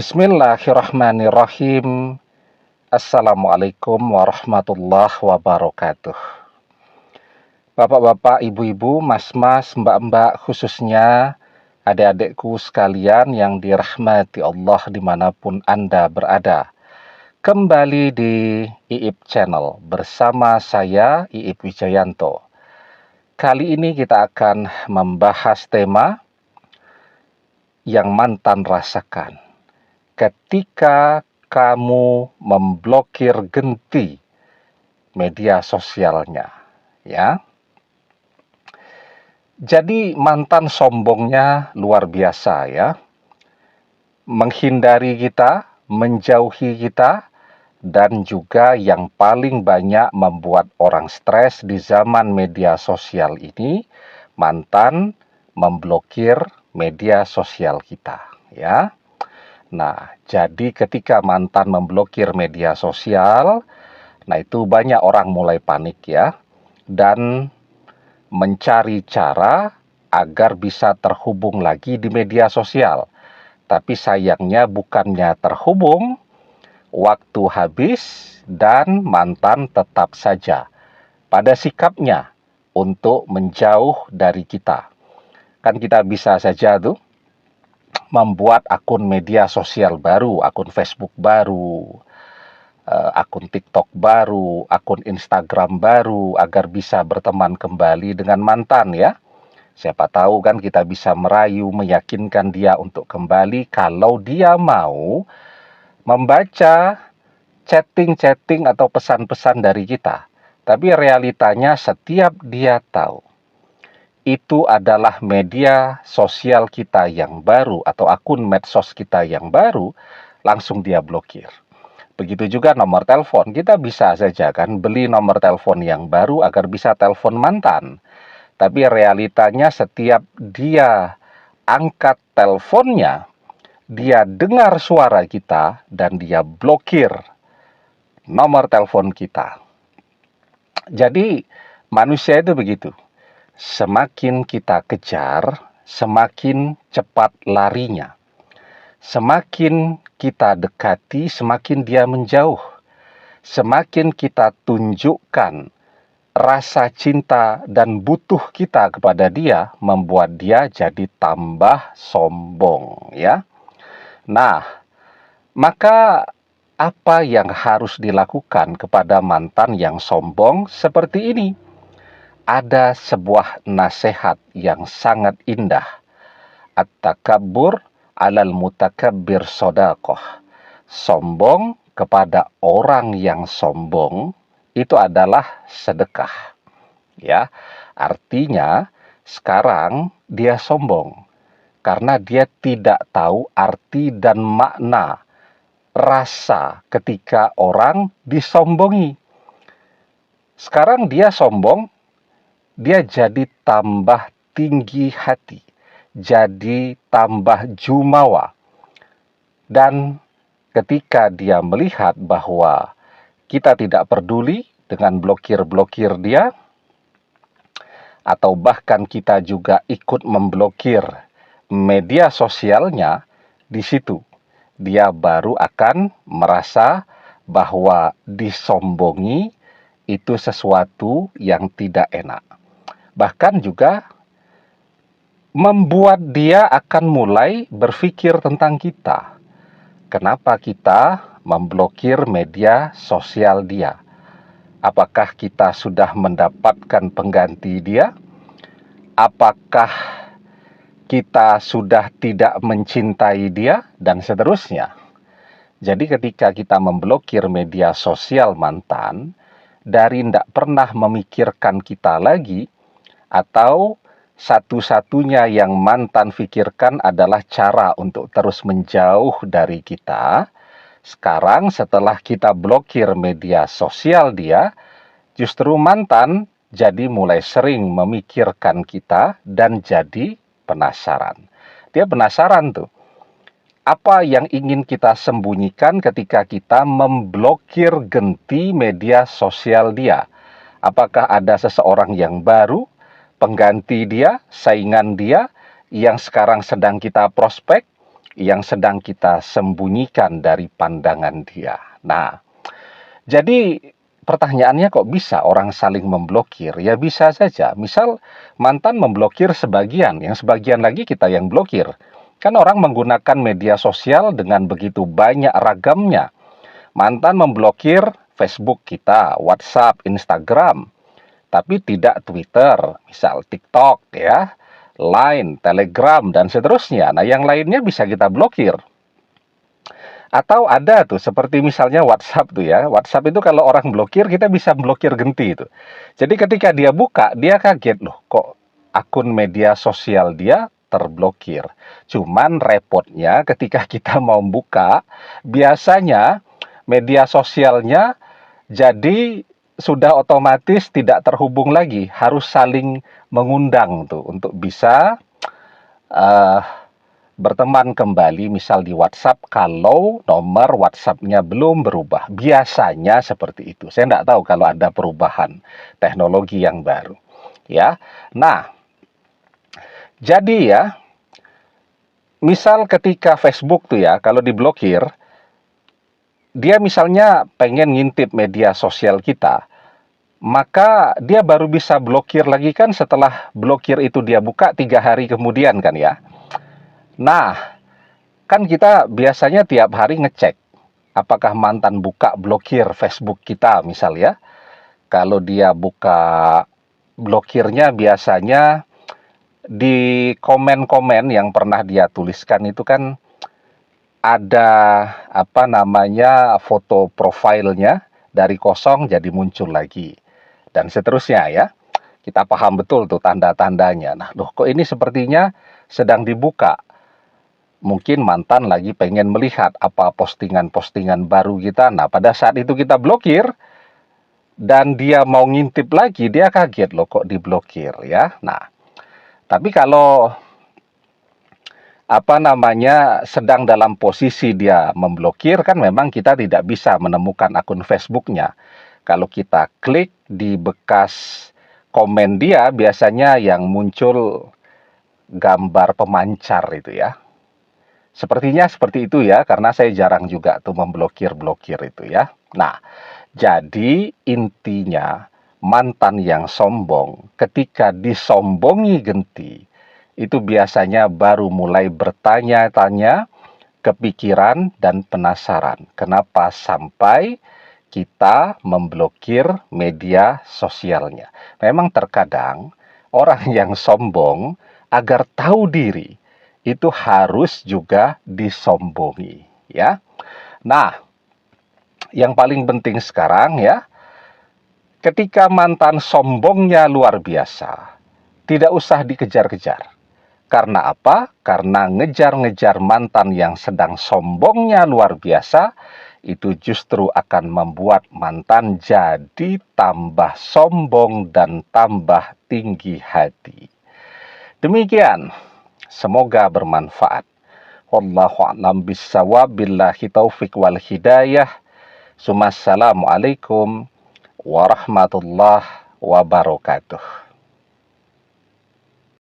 Bismillahirrahmanirrahim. Assalamualaikum warahmatullahi wabarakatuh. Bapak-bapak, ibu-ibu, mas-mas, mbak-mbak, khususnya adik-adikku sekalian yang dirahmati Allah dimanapun Anda berada. Kembali di IIP Channel bersama saya, IIP Wijayanto. Kali ini kita akan membahas tema yang mantan rasakan. Ketika kamu memblokir genti media sosialnya, ya. Jadi mantan sombongnya luar biasa, ya. Menghindari kita, menjauhi kita, dan juga yang paling banyak membuat orang stres di zaman media sosial ini, mantan memblokir media sosial kita, ya. Nah, jadi ketika mantan memblokir media sosial, nah itu banyak orang mulai panik ya, dan mencari cara agar bisa terhubung lagi di media sosial. Tapi sayangnya bukannya terhubung, waktu habis dan mantan tetap saja pada sikapnya untuk menjauh dari kita. Kan kita bisa saja tuh membuat akun media sosial baru, akun Facebook baru, akun TikTok baru, akun Instagram baru, agar bisa berteman kembali dengan mantan ya. Siapa tahu kan kita bisa merayu, meyakinkan dia untuk kembali kalau dia mau membaca chatting-chatting atau pesan-pesan dari kita. Tapi realitanya setiap dia tahu itu adalah media sosial kita yang baru atau akun medsos kita yang baru, langsung dia blokir. Begitu juga nomor telepon, kita bisa saja kan beli nomor telepon yang baru agar bisa telepon mantan. Tapi realitanya setiap dia angkat teleponnya, dia dengar suara kita dan dia blokir nomor telepon kita. Jadi manusia itu begitu. Semakin kita kejar, semakin cepat larinya. Semakin kita dekati, semakin dia menjauh. Semakin kita tunjukkan rasa cinta dan butuh kita kepada dia, membuat dia jadi tambah sombong, ya. Nah, maka apa yang harus dilakukan kepada mantan yang sombong seperti ini? Ada sebuah nasihat yang sangat indah. At-takabbur alal mutakabbir sodakoh. Sombong kepada orang yang sombong itu adalah sedekah. Ya, artinya sekarang dia sombong karena dia tidak tahu arti dan makna rasa ketika orang disombongi. Sekarang dia sombong, dia jadi tambah tinggi hati, jadi tambah jumawa. Dan ketika dia melihat bahwa kita tidak peduli dengan blokir-blokir dia, atau bahkan kita juga ikut memblokir media sosialnya, di situ dia baru akan merasa bahwa disombongi itu sesuatu yang tidak enak. Bahkan juga membuat dia akan mulai berpikir tentang kita. Kenapa kita memblokir media sosial dia? Apakah kita sudah mendapatkan pengganti dia? Apakah kita sudah tidak mencintai dia? Dan seterusnya. Jadi ketika kita memblokir media sosial mantan, dari tidak pernah memikirkan kita lagi, atau satu-satunya yang mantan pikirkan adalah cara untuk terus menjauh dari kita. Sekarang setelah kita blokir media sosial dia, justru mantan jadi mulai sering memikirkan kita dan jadi penasaran. Dia penasaran tuh, apa yang ingin kita sembunyikan ketika kita memblokir genti media sosial dia? Apakah ada seseorang yang baru, pengganti dia, saingan dia, yang sekarang sedang kita prospek, yang sedang kita sembunyikan dari pandangan dia. Nah, jadi pertanyaannya kok bisa orang saling memblokir? Ya bisa saja. Misal mantan memblokir sebagian, yang sebagian lagi kita yang blokir. Kan orang menggunakan media sosial dengan begitu banyak ragamnya. Mantan memblokir Facebook kita, WhatsApp, Instagram, tapi tidak Twitter, misal TikTok ya, Line, Telegram, dan seterusnya. Nah, yang lainnya bisa kita blokir. Atau ada tuh, seperti misalnya WhatsApp tuh ya. WhatsApp itu kalau orang blokir, kita bisa blokir genti itu. Jadi ketika dia buka, dia kaget loh, kok akun media sosial dia terblokir. Cuman repotnya ketika kita mau buka, biasanya media sosialnya jadi sudah otomatis tidak terhubung lagi, harus saling mengundang tuh untuk bisa eh, berteman kembali, misal di WhatsApp kalau nomor WhatsApp-nya belum berubah. Biasanya seperti itu. Saya tidak tahu kalau ada perubahan teknologi yang baru. Ya, nah, jadi ya, misal ketika Facebook tuh ya, kalau diblokir, dia misalnya pengen ngintip media sosial kita, maka dia baru bisa blokir lagi kan setelah blokir itu dia buka 3 hari kemudian kan ya. Nah, kan kita biasanya tiap hari ngecek apakah mantan buka blokir Facebook kita misal ya. Kalau dia buka blokirnya biasanya di komen-komen yang pernah dia tuliskan itu kan ada apa namanya foto profilnya dari kosong jadi muncul lagi dan seterusnya ya. Kita paham betul tuh tanda-tandanya. Nah, loh kok ini sepertinya sedang dibuka. Mungkin mantan lagi pengen melihat apa postingan-postingan baru kita. Nah, pada saat itu kita blokir dan dia mau ngintip lagi, dia kaget loh kok diblokir ya. Nah, tapi kalau apa namanya sedang dalam posisi dia memblokir kan memang kita tidak bisa menemukan akun Facebooknya. Kalau kita klik di bekas komen dia biasanya yang muncul gambar pemancar itu ya. Sepertinya seperti itu ya karena saya jarang juga tuh memblokir-blokir itu ya. Nah, jadi intinya mantan yang sombong ketika disombongi genti itu biasanya baru mulai bertanya-tanya, kepikiran dan penasaran. Kenapa sampai kita memblokir media sosialnya? Memang terkadang orang yang sombong agar tahu diri itu harus juga disombongi, ya. Nah, yang paling penting sekarang ya, ketika mantan sombongnya luar biasa, tidak usah dikejar-kejar. Karena apa? Karena ngejar-ngejar mantan yang sedang sombongnya luar biasa, itu justru akan membuat mantan jadi tambah sombong dan tambah tinggi hati. Demikian, semoga bermanfaat. Wallahu a'lam bishawab, billahi taufik wal hidayah. Assalamualaikum warahmatullahi wabarakatuh.